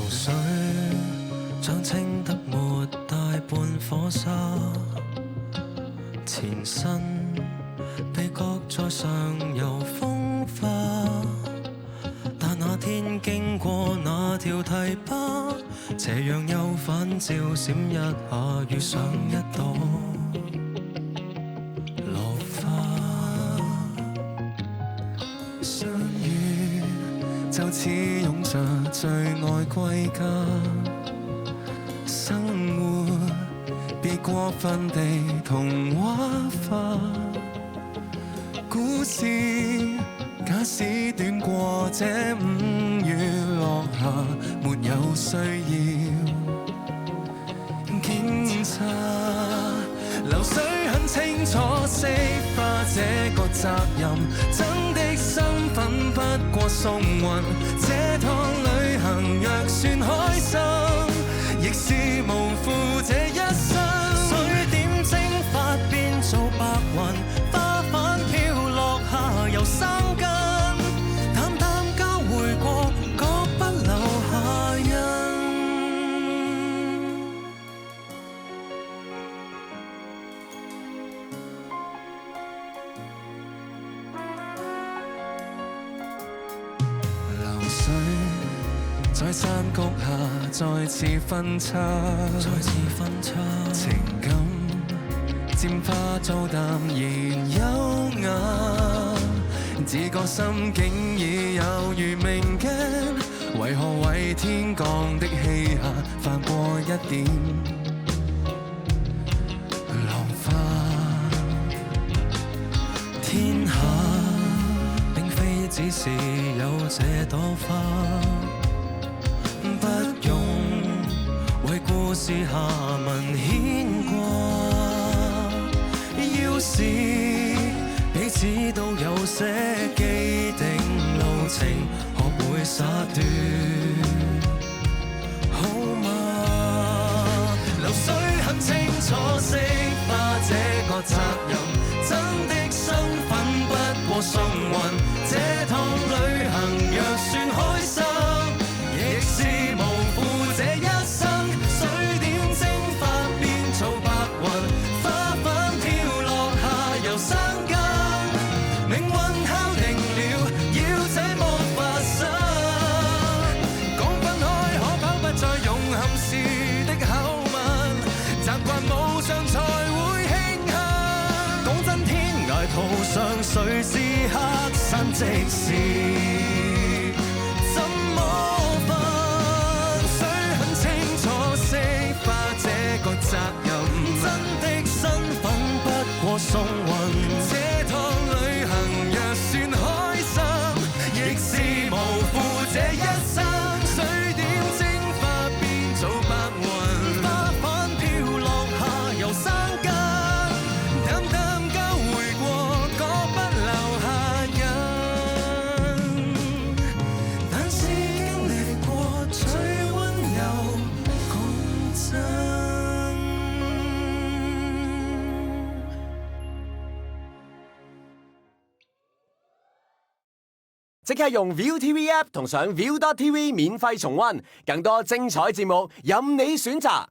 水將清得沒大半火沙，前身被擱在上游風化。但那天經過那條堤壩，斜陽又反照閃一下，遇上一朵落花。相遇就似擁着最愛歸家，生活別過分地童話化，故事假使短過這5月落霞，沒有需要檢查。流水很清楚釋化這個責任，真的身份不過送運。這趟旅行若算開心，亦是無負這一生。水點蒸發變做白雲，花瓣飄落下又生根，淡淡交匯過，各不留下印。流水在山谷下再次分叉，情感漸化做淡然優雅，自覺心境已有如明鏡，為何為天降的氣下泛過一點浪花？天下並非只是有這朵花，不用為故事下文牽掛。要是彼此都有些既定路程，學會灑斷好嗎？流水很清楚釋化這個責任，真的身份不過送運。這趟旅行若算開心，亦是無負這一生。水點蒸發變做白雲，花瓣飄落下又生根。命運敲定了，要這麼發生。講分開可否不再用含事的口吻，習慣無常才會慶幸。講真，天涯途上誰是黑山即是怎麼分？水很清楚釋化這個責任，真的身份不過送運。這趟旅行若算開心，亦是無負這一生。水點蒸發變做白雲，花瓣飄落下又生根，淡淡交匯過，各不留下印。但是經歷過最溫柔共振。即刻用 ViuTV App 同上 Viu.tv 免費重溫，更多精彩節目任你選擇。